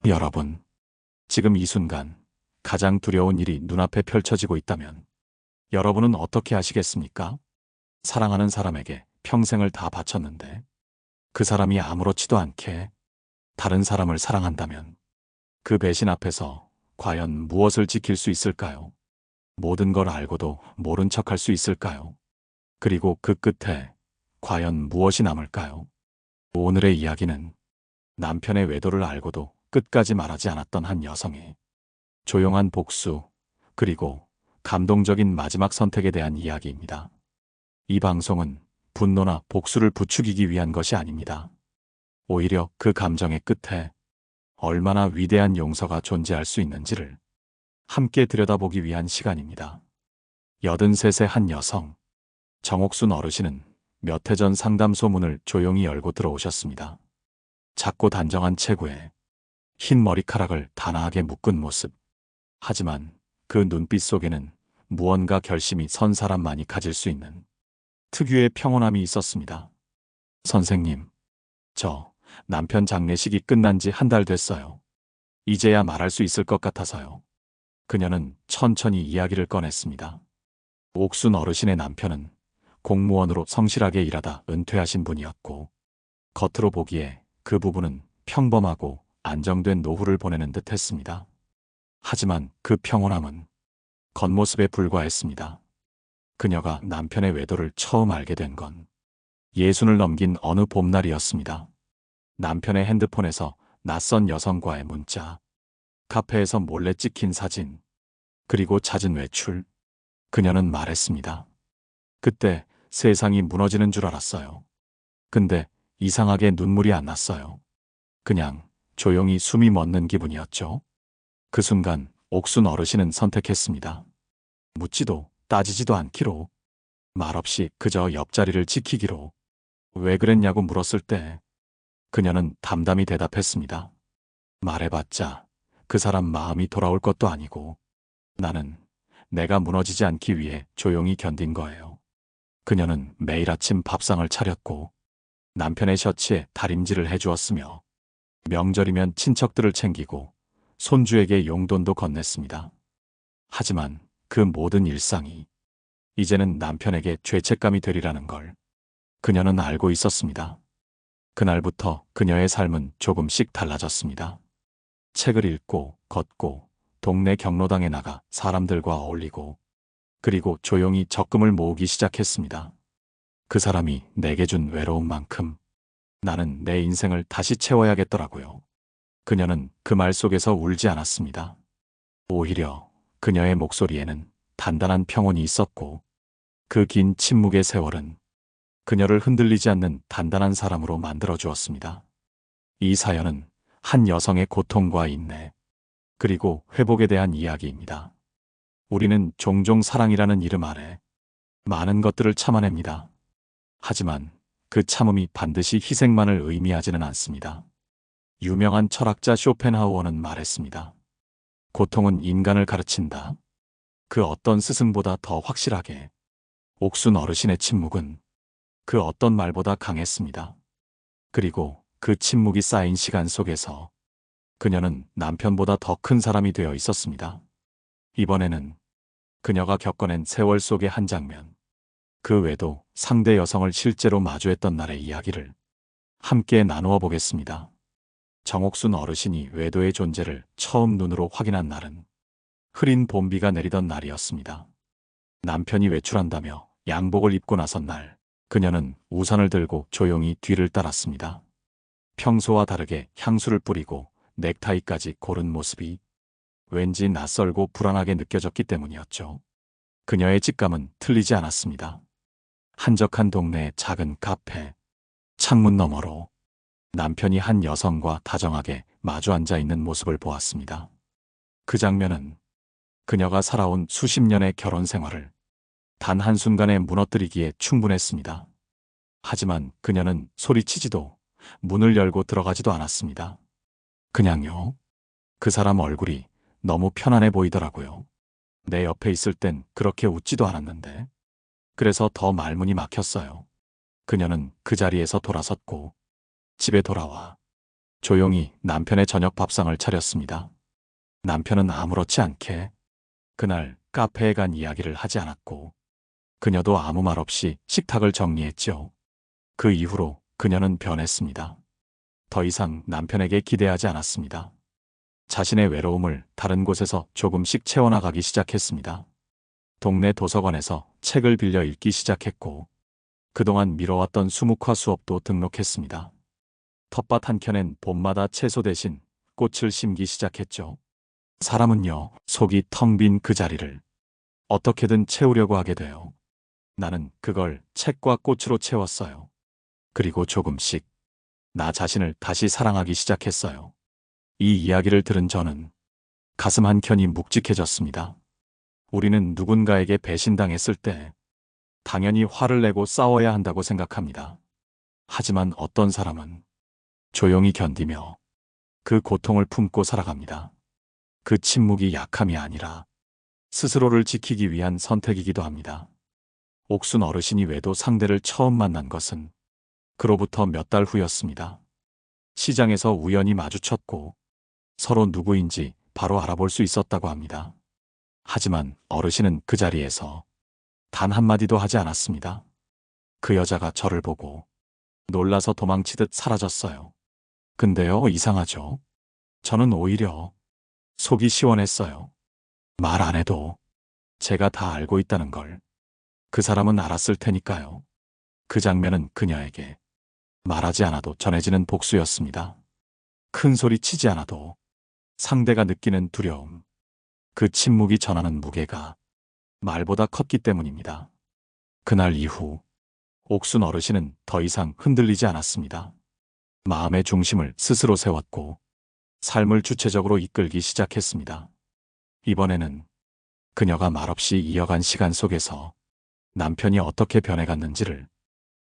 여러분, 지금 이 순간 가장 두려운 일이 눈앞에 펼쳐지고 있다면 여러분은 어떻게 하시겠습니까? 사랑하는 사람에게 평생을 다 바쳤는데 그 사람이 아무렇지도 않게 다른 사람을 사랑한다면 그 배신 앞에서 과연 무엇을 지킬 수 있을까요? 모든 걸 알고도 모른 척할 수 있을까요? 그리고 그 끝에 과연 무엇이 남을까요? 오늘의 이야기는 남편의 외도를 알고도 끝까지 말하지 않았던 한 여성의 조용한 복수, 그리고 감동적인 마지막 선택에 대한 이야기입니다. 이 방송은 분노나 복수를 부추기기 위한 것이 아닙니다. 오히려 그 감정의 끝에 얼마나 위대한 용서가 존재할 수 있는지를 함께 들여다보기 위한 시간입니다. 83세 한 여성, 정옥순 어르신은 몇 해 전 상담소 문을 조용히 열고 들어오셨습니다. 작고 단정한 체구에 흰 머리카락을 단아하게 묶은 모습. 하지만 그 눈빛 속에는 무언가 결심이 선 사람만이 가질 수 있는 특유의 평온함이 있었습니다. 선생님, 저 남편 장례식이 끝난 지 한 달 됐어요. 이제야 말할 수 있을 것 같아서요. 그녀는 천천히 이야기를 꺼냈습니다. 옥순 어르신의 남편은 공무원으로 성실하게 일하다 은퇴하신 분이었고, 겉으로 보기에 그 부부는 평범하고 안정된 노후를 보내는 듯 했습니다. 하지만 그 평온함은 겉모습에 불과했습니다. 그녀가 남편의 외도를 처음 알게 된 건 60을 넘긴 어느 봄날이었습니다. 남편의 핸드폰에서 낯선 여성과의 문자, 카페에서 몰래 찍힌 사진, 그리고 잦은 외출. 그녀는 말했습니다. 그때 세상이 무너지는 줄 알았어요. 근데 이상하게 눈물이 안 났어요. 그냥 조용히 숨이 멎는 기분이었죠. 그 순간 옥순 어르신은 선택했습니다. 묻지도 따지지도 않기로, 말없이 그저 옆자리를 지키기로. 왜 그랬냐고 물었을 때 그녀는 담담히 대답했습니다. 말해봤자 그 사람 마음이 돌아올 것도 아니고 나는 내가 무너지지 않기 위해 조용히 견딘 거예요. 그녀는 매일 아침 밥상을 차렸고 남편의 셔츠에 다림질을 해주었으며 명절이면 친척들을 챙기고 손주에게 용돈도 건넸습니다. 하지만 그 모든 일상이 이제는 남편에게 죄책감이 되리라는 걸 그녀는 알고 있었습니다. 그날부터 그녀의 삶은 조금씩 달라졌습니다. 책을 읽고 걷고 동네 경로당에 나가 사람들과 어울리고, 그리고 조용히 적금을 모으기 시작했습니다. 그 사람이 내게 준 외로움만큼 나는 내 인생을 다시 채워야겠더라고요. 그녀는 그 말 속에서 울지 않았습니다. 오히려 그녀의 목소리에는 단단한 평온이 있었고, 그 긴 침묵의 세월은 그녀를 흔들리지 않는 단단한 사람으로 만들어 주었습니다. 이 사연은 한 여성의 고통과 인내, 그리고 회복에 대한 이야기입니다. 우리는 종종 사랑이라는 이름 아래 많은 것들을 참아냅니다. 하지만 그 참음이 반드시 희생만을 의미하지는 않습니다. 유명한 철학자 쇼펜하우어는 말했습니다. 고통은 인간을 가르친다. 그 어떤 스승보다 더 확실하게. 옥순 어르신의 침묵은 그 어떤 말보다 강했습니다. 그리고 그 침묵이 쌓인 시간 속에서 그녀는 남편보다 더 큰 사람이 되어 있었습니다. 이번에는 그녀가 겪어낸 세월 속의 한 장면, 그 외도 상대 여성을 실제로 마주했던 날의 이야기를 함께 나누어 보겠습니다. 정옥순 어르신이 외도의 존재를 처음 눈으로 확인한 날은 흐린 봄비가 내리던 날이었습니다. 남편이 외출한다며 양복을 입고 나선 날, 그녀는 우산을 들고 조용히 뒤를 따랐습니다. 평소와 다르게 향수를 뿌리고 넥타이까지 고른 모습이 왠지 낯설고 불안하게 느껴졌기 때문이었죠. 그녀의 직감은 틀리지 않았습니다. 한적한 동네의 작은 카페, 창문 너머로 남편이 한 여성과 다정하게 마주 앉아 있는 모습을 보았습니다. 그 장면은 그녀가 살아온 수십 년의 결혼 생활을 단 한순간에 무너뜨리기에 충분했습니다. 하지만 그녀는 소리치지도 문을 열고 들어가지도 않았습니다. 그냥요. 그 사람 얼굴이 너무 편안해 보이더라고요. 내 옆에 있을 땐 그렇게 웃지도 않았는데. 그래서 더 말문이 막혔어요. 그녀는 그 자리에서 돌아섰고 집에 돌아와 조용히 남편의 저녁 밥상을 차렸습니다. 남편은 아무렇지 않게 그날 카페에 간 이야기를 하지 않았고 그녀도 아무 말 없이 식탁을 정리했죠. 그 이후로 그녀는 변했습니다. 더 이상 남편에게 기대하지 않았습니다. 자신의 외로움을 다른 곳에서 조금씩 채워나가기 시작했습니다. 동네 도서관에서 책을 빌려 읽기 시작했고 그동안 미뤄왔던 수묵화 수업도 등록했습니다. 텃밭 한켠엔 봄마다 채소 대신 꽃을 심기 시작했죠. 사람은요, 속이 텅 빈 그 자리를 어떻게든 채우려고 하게 돼요. 나는 그걸 책과 꽃으로 채웠어요. 그리고 조금씩 나 자신을 다시 사랑하기 시작했어요. 이 이야기를 들은 저는 가슴 한켠이 묵직해졌습니다. 우리는 누군가에게 배신당했을 때 당연히 화를 내고 싸워야 한다고 생각합니다. 하지만 어떤 사람은 조용히 견디며 그 고통을 품고 살아갑니다. 그 침묵이 약함이 아니라 스스로를 지키기 위한 선택이기도 합니다. 옥순 어르신이 외도 상대를 처음 만난 것은 그로부터 몇 달 후였습니다. 시장에서 우연히 마주쳤고 서로 누구인지 바로 알아볼 수 있었다고 합니다. 하지만 어르신은 그 자리에서 단 한마디도 하지 않았습니다. 그 여자가 저를 보고 놀라서 도망치듯 사라졌어요. 근데요, 이상하죠? 저는 오히려 속이 시원했어요. 말 안 해도 제가 다 알고 있다는 걸 그 사람은 알았을 테니까요. 그 장면은 그녀에게 말하지 않아도 전해지는 복수였습니다. 큰 소리 치지 않아도 상대가 느끼는 두려움, 그 침묵이 전하는 무게가 말보다 컸기 때문입니다. 그날 이후 옥순 어르신은 더 이상 흔들리지 않았습니다. 마음의 중심을 스스로 세웠고 삶을 주체적으로 이끌기 시작했습니다. 이번에는 그녀가 말없이 이어간 시간 속에서 남편이 어떻게 변해갔는지를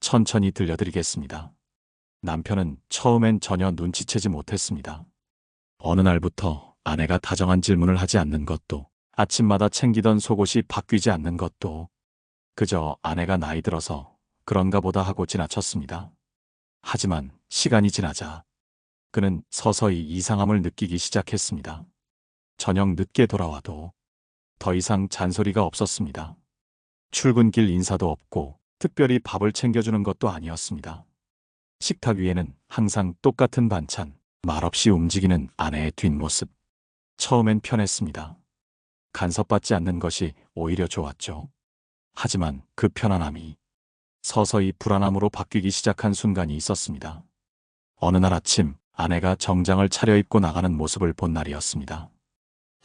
천천히 들려드리겠습니다. 남편은 처음엔 전혀 눈치채지 못했습니다. 어느 날부터 아내가 다정한 질문을 하지 않는 것도, 아침마다 챙기던 속옷이 바뀌지 않는 것도 그저 아내가 나이 들어서 그런가 보다 하고 지나쳤습니다. 하지만 시간이 지나자 그는 서서히 이상함을 느끼기 시작했습니다. 저녁 늦게 돌아와도 더 이상 잔소리가 없었습니다. 출근길 인사도 없고 특별히 밥을 챙겨주는 것도 아니었습니다. 식탁 위에는 항상 똑같은 반찬, 말없이 움직이는 아내의 뒷모습. 처음엔 편했습니다. 간섭받지 않는 것이 오히려 좋았죠. 하지만 그 편안함이 서서히 불안함으로 바뀌기 시작한 순간이 있었습니다. 어느 날 아침 아내가 정장을 차려입고 나가는 모습을 본 날이었습니다.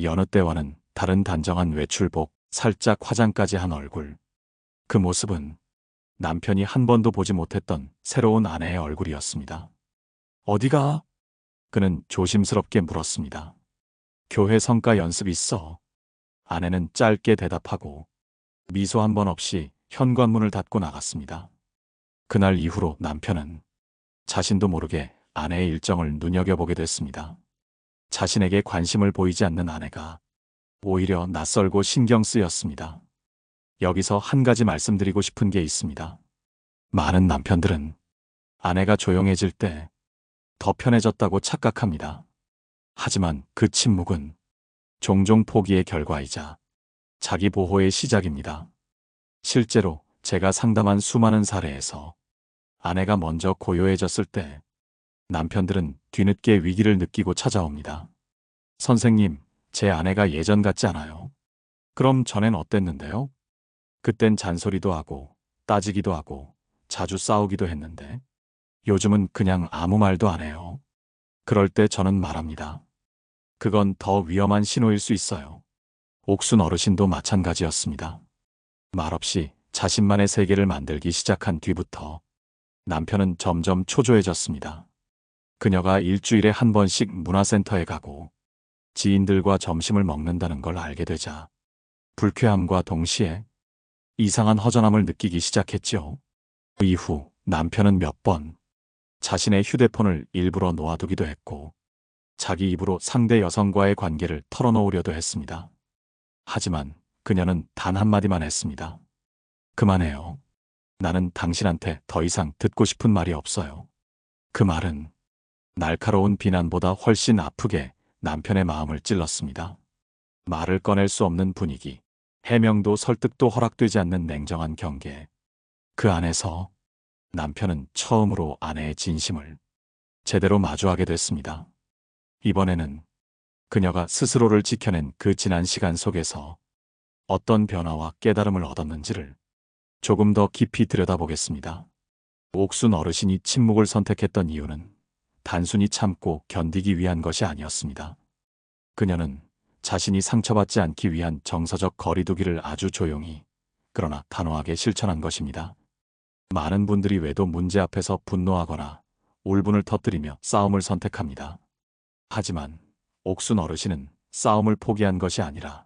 여느 때와는 다른 단정한 외출복, 살짝 화장까지 한 얼굴. 그 모습은 남편이 한 번도 보지 못했던 새로운 아내의 얼굴이었습니다. 어디가? 그는 조심스럽게 물었습니다. 교회 성가 연습 있어. 아내는 짧게 대답하고 미소 한 번 없이 현관문을 닫고 나갔습니다. 그날 이후로 남편은 자신도 모르게 아내의 일정을 눈여겨보게 됐습니다. 자신에게 관심을 보이지 않는 아내가 오히려 낯설고 신경 쓰였습니다. 여기서 한 가지 말씀드리고 싶은 게 있습니다. 많은 남편들은 아내가 조용해질 때 더 편해졌다고 착각합니다. 하지만 그 침묵은 종종 포기의 결과이자 자기 보호의 시작입니다. 실제로 제가 상담한 수많은 사례에서 아내가 먼저 고요해졌을 때 남편들은 뒤늦게 위기를 느끼고 찾아옵니다. 선생님, 제 아내가 예전 같지 않아요. 그럼 전엔 어땠는데요? 그땐 잔소리도 하고 따지기도 하고 자주 싸우기도 했는데 요즘은 그냥 아무 말도 안 해요. 그럴 때 저는 말합니다. 그건 더 위험한 신호일 수 있어요. 옥순 어르신도 마찬가지였습니다. 말없이 자신만의 세계를 만들기 시작한 뒤부터 남편은 점점 초조해졌습니다. 그녀가 일주일에 한 번씩 문화센터에 가고 지인들과 점심을 먹는다는 걸 알게 되자 불쾌함과 동시에 이상한 허전함을 느끼기 시작했죠. 그 이후 남편은 몇 번 자신의 휴대폰을 일부러 놓아두기도 했고 자기 입으로 상대 여성과의 관계를 털어놓으려도 했습니다. 하지만 그녀는 단 한마디만 했습니다. 그만해요. 나는 당신한테 더 이상 듣고 싶은 말이 없어요. 그 말은 날카로운 비난보다 훨씬 아프게 남편의 마음을 찔렀습니다. 말을 꺼낼 수 없는 분위기, 해명도 설득도 허락되지 않는 냉정한 경계. 그 안에서 남편은 처음으로 아내의 진심을 제대로 마주하게 됐습니다. 이번에는 그녀가 스스로를 지켜낸 그 지난 시간 속에서 어떤 변화와 깨달음을 얻었는지를 조금 더 깊이 들여다보겠습니다. 옥순 어르신이 침묵을 선택했던 이유는 단순히 참고 견디기 위한 것이 아니었습니다. 그녀는 자신이 상처받지 않기 위한 정서적 거리두기를 아주 조용히, 그러나 단호하게 실천한 것입니다. 많은 분들이 외도 문제 앞에서 분노하거나 울분을 터뜨리며 싸움을 선택합니다. 하지만 옥순 어르신은 싸움을 포기한 것이 아니라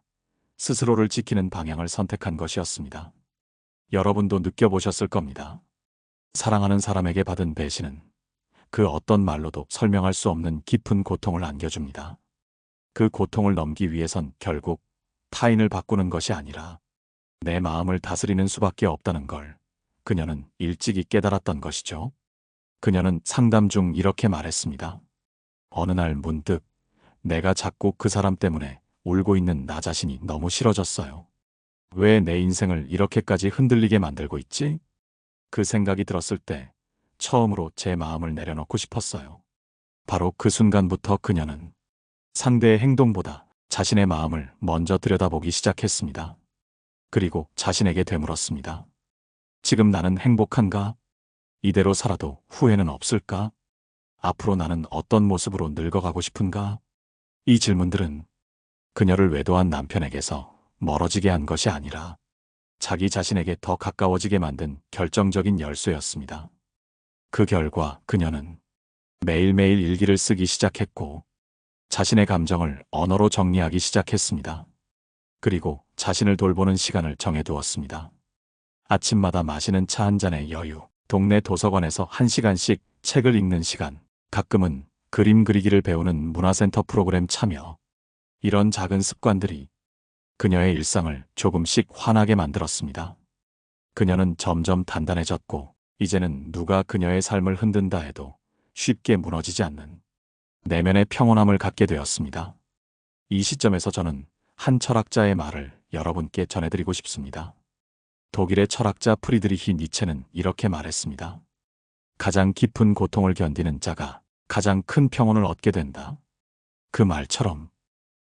스스로를 지키는 방향을 선택한 것이었습니다. 여러분도 느껴보셨을 겁니다. 사랑하는 사람에게 받은 배신은 그 어떤 말로도 설명할 수 없는 깊은 고통을 안겨줍니다. 그 고통을 넘기 위해선 결국 타인을 바꾸는 것이 아니라 내 마음을 다스리는 수밖에 없다는 걸 그녀는 일찍이 깨달았던 것이죠. 그녀는 상담 중 이렇게 말했습니다. 어느 날 문득 내가 자꾸 그 사람 때문에 울고 있는 나 자신이 너무 싫어졌어요. 왜 내 인생을 이렇게까지 흔들리게 만들고 있지? 그 생각이 들었을 때 처음으로 제 마음을 내려놓고 싶었어요. 바로 그 순간부터 그녀는 상대의 행동보다 자신의 마음을 먼저 들여다보기 시작했습니다. 그리고 자신에게 되물었습니다. 지금 나는 행복한가? 이대로 살아도 후회는 없을까? 앞으로 나는 어떤 모습으로 늙어가고 싶은가? 이 질문들은 그녀를 외도한 남편에게서 멀어지게 한 것이 아니라 자기 자신에게 더 가까워지게 만든 결정적인 열쇠였습니다. 그 결과 그녀는 매일매일 일기를 쓰기 시작했고 자신의 감정을 언어로 정리하기 시작했습니다. 그리고 자신을 돌보는 시간을 정해두었습니다. 아침마다 마시는 차 한 잔의 여유, 동네 도서관에서 1시간씩 책을 읽는 시간, 가끔은 그림 그리기를 배우는 문화센터 프로그램 참여. 이런 작은 습관들이 그녀의 일상을 조금씩 환하게 만들었습니다. 그녀는 점점 단단해졌고 이제는 누가 그녀의 삶을 흔든다 해도 쉽게 무너지지 않는 내면의 평온함을 갖게 되었습니다. 이 시점에서 저는 한 철학자의 말을 여러분께 전해드리고 싶습니다. 독일의 철학자 프리드리히 니체는 이렇게 말했습니다. 가장 깊은 고통을 견디는 자가 가장 큰 평온을 얻게 된다. 그 말처럼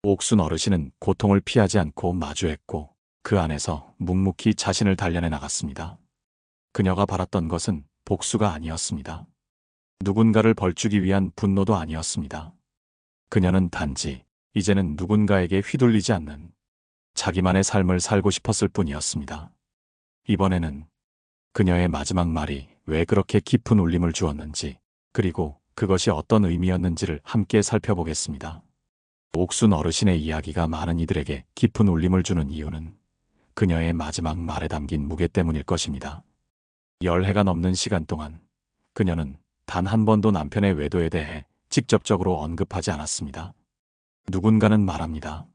옥순 어르신은 고통을 피하지 않고 마주했고 그 안에서 묵묵히 자신을 단련해 나갔습니다. 그녀가 바랐던 것은 복수가 아니었습니다. 누군가를 벌주기 위한 분노도 아니었습니다. 그녀는 단지 이제는 누군가에게 휘둘리지 않는 자기만의 삶을 살고 싶었을 뿐이었습니다. 이번에는 그녀의 마지막 말이 왜 그렇게 깊은 울림을 주었는지, 그리고 그것이 어떤 의미였는지를 함께 살펴보겠습니다. 옥순 어르신의 이야기가 많은 이들에게 깊은 울림을 주는 이유는 그녀의 마지막 말에 담긴 무게 때문일 것입니다. 열해가 넘는 시간 동안 그녀는 단 한 번도 남편의 외도에 대해 직접적으로 언급하지 않았습니다. 누군가는 말합니다.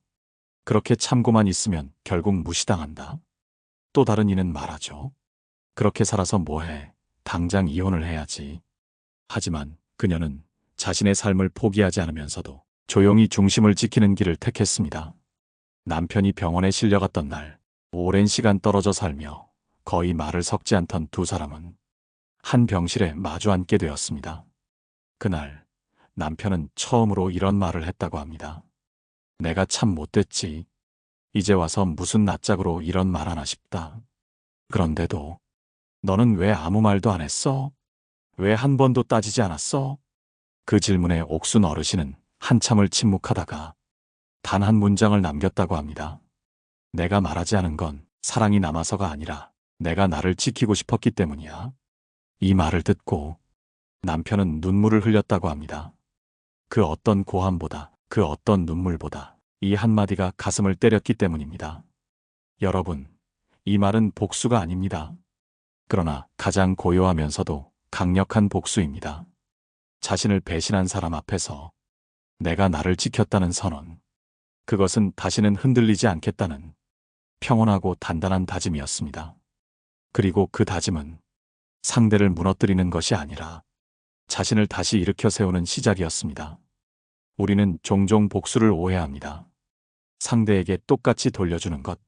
그렇게 참고만 있으면 결국 무시당한다. 또 다른 이는 말하죠. 그렇게 살아서 뭐해? 당장 이혼을 해야지. 하지만 그녀는 자신의 삶을 포기하지 않으면서도 조용히 중심을 지키는 길을 택했습니다. 남편이 병원에 실려갔던 날, 오랜 시간 떨어져 살며 거의 말을 섞지 않던 두 사람은 한 병실에 마주 앉게 되었습니다. 그날 남편은 처음으로 이런 말을 했다고 합니다. 내가 참 못됐지. 이제 와서 무슨 낯짝으로 이런 말 하나 싶다. 그런데도 너는 왜 아무 말도 안 했어? 왜 한 번도 따지지 않았어? 그 질문에 옥순 어르신은 한참을 침묵하다가 단 한 문장을 남겼다고 합니다. 내가 말하지 않은 건 사랑이 남아서가 아니라 내가 나를 지키고 싶었기 때문이야. 이 말을 듣고 남편은 눈물을 흘렸다고 합니다. 그 어떤 고함보다, 그 어떤 눈물보다 이 한마디가 가슴을 때렸기 때문입니다. 여러분, 이 말은 복수가 아닙니다. 그러나 가장 고요하면서도 강력한 복수입니다. 자신을 배신한 사람 앞에서 내가 나를 지켰다는 선언. 그것은 다시는 흔들리지 않겠다는 평온하고 단단한 다짐이었습니다. 그리고 그 다짐은 상대를 무너뜨리는 것이 아니라 자신을 다시 일으켜 세우는 시작이었습니다. 우리는 종종 복수를 오해합니다. 상대에게 똑같이 돌려주는 것,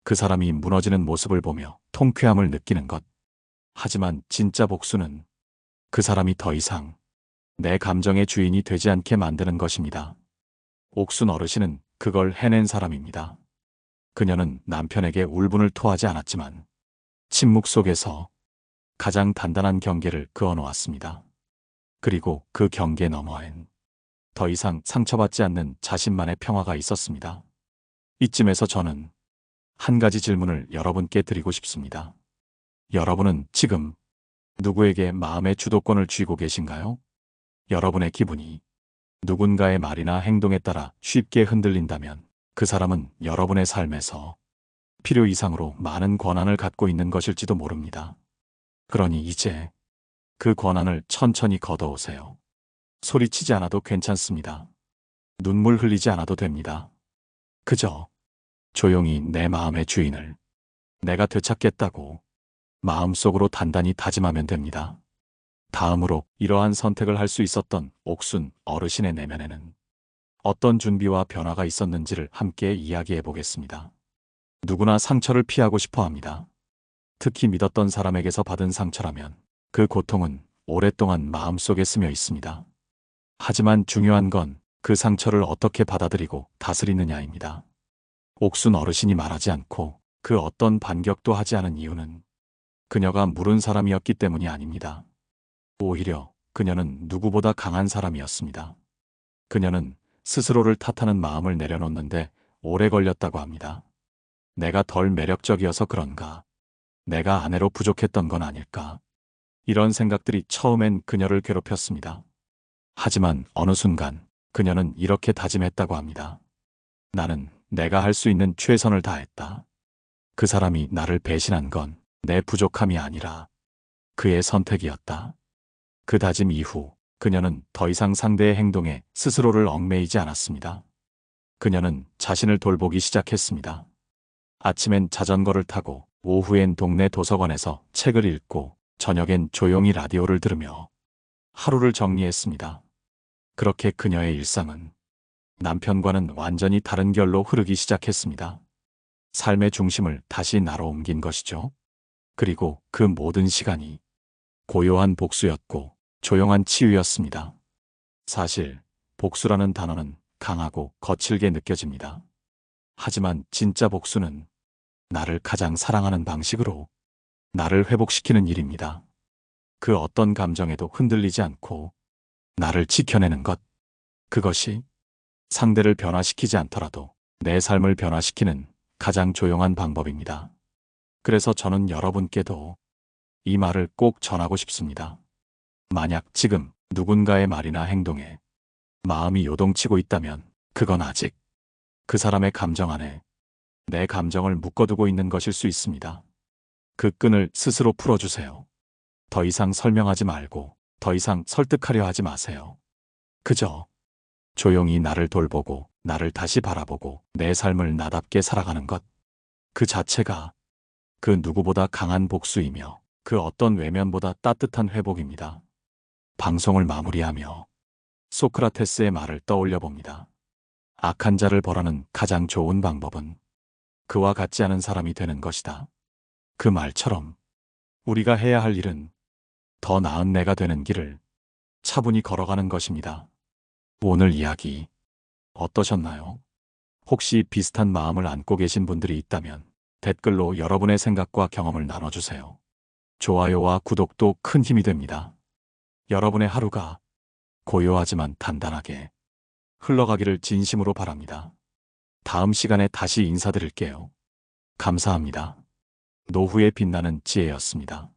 그 사람이 무너지는 모습을 보며 통쾌함을 느끼는 것. 하지만 진짜 복수는 그 사람이 더 이상 내 감정의 주인이 되지 않게 만드는 것입니다. 옥순 어르신은 그걸 해낸 사람입니다. 그녀는 남편에게 울분을 토하지 않았지만 침묵 속에서 가장 단단한 경계를 그어놓았습니다. 그리고 그 경계 너머엔 더 이상 상처받지 않는 자신만의 평화가 있었습니다. 이쯤에서 저는 한 가지 질문을 여러분께 드리고 싶습니다. 여러분은 지금 누구에게 마음의 주도권을 쥐고 계신가요? 여러분의 기분이 누군가의 말이나 행동에 따라 쉽게 흔들린다면 그 사람은 여러분의 삶에서 필요 이상으로 많은 권한을 갖고 있는 것일지도 모릅니다. 그러니 이제 그 권한을 천천히 걷어오세요. 소리치지 않아도 괜찮습니다. 눈물 흘리지 않아도 됩니다. 그저 조용히 내 마음의 주인을 내가 되찾겠다고 마음속으로 단단히 다짐하면 됩니다. 다음으로 이러한 선택을 할 수 있었던 옥순 어르신의 내면에는 어떤 준비와 변화가 있었는지를 함께 이야기해 보겠습니다. 누구나 상처를 피하고 싶어 합니다. 특히 믿었던 사람에게서 받은 상처라면 그 고통은 오랫동안 마음속에 스며 있습니다. 하지만 중요한 건 그 상처를 어떻게 받아들이고 다스리느냐입니다. 옥순 어르신이 말하지 않고 그 어떤 반격도 하지 않은 이유는 그녀가 물은 사람이었기 때문이 아닙니다. 오히려 그녀는 누구보다 강한 사람이었습니다. 그녀는 스스로를 탓하는 마음을 내려놓는데 오래 걸렸다고 합니다. 내가 덜 매력적이어서 그런가? 내가 아내로 부족했던 건 아닐까? 이런 생각들이 처음엔 그녀를 괴롭혔습니다. 하지만 어느 순간 그녀는 이렇게 다짐했다고 합니다. 나는 내가 할 수 있는 최선을 다했다. 그 사람이 나를 배신한 건 내 부족함이 아니라 그의 선택이었다. 그 다짐 이후 그녀는 더 이상 상대의 행동에 스스로를 얽매이지 않았습니다. 그녀는 자신을 돌보기 시작했습니다. 아침엔 자전거를 타고 오후엔 동네 도서관에서 책을 읽고 저녁엔 조용히 라디오를 들으며 하루를 정리했습니다. 그렇게 그녀의 일상은 남편과는 완전히 다른 결로 흐르기 시작했습니다. 삶의 중심을 다시 나로 옮긴 것이죠. 그리고 그 모든 시간이 고요한 복수였고 조용한 치유였습니다. 사실 복수라는 단어는 강하고 거칠게 느껴집니다. 하지만 진짜 복수는 나를 가장 사랑하는 방식으로 나를 회복시키는 일입니다. 그 어떤 감정에도 흔들리지 않고 나를 지켜내는 것, 그것이 상대를 변화시키지 않더라도 내 삶을 변화시키는 가장 조용한 방법입니다. 그래서 저는 여러분께도 이 말을 꼭 전하고 싶습니다. 만약 지금 누군가의 말이나 행동에 마음이 요동치고 있다면 그건 아직 그 사람의 감정 안에 내 감정을 묶어두고 있는 것일 수 있습니다. 그 끈을 스스로 풀어주세요. 더 이상 설명하지 말고 더 이상 설득하려 하지 마세요. 그저 조용히 나를 돌보고 나를 다시 바라보고 내 삶을 나답게 살아가는 것, 그 자체가 그 누구보다 강한 복수이며 그 어떤 외면보다 따뜻한 회복입니다. 방송을 마무리하며 소크라테스의 말을 떠올려 봅니다. 악한 자를 벌하는 가장 좋은 방법은 그와 같지 않은 사람이 되는 것이다. 그 말처럼 우리가 해야 할 일은 더 나은 내가 되는 길을 차분히 걸어가는 것입니다. 오늘 이야기 어떠셨나요? 혹시 비슷한 마음을 안고 계신 분들이 있다면 댓글로 여러분의 생각과 경험을 나눠주세요. 좋아요와 구독도 큰 힘이 됩니다. 여러분의 하루가 고요하지만 단단하게 흘러가기를 진심으로 바랍니다. 다음 시간에 다시 인사드릴게요. 감사합니다. 노후에 빛나는 지혜였습니다.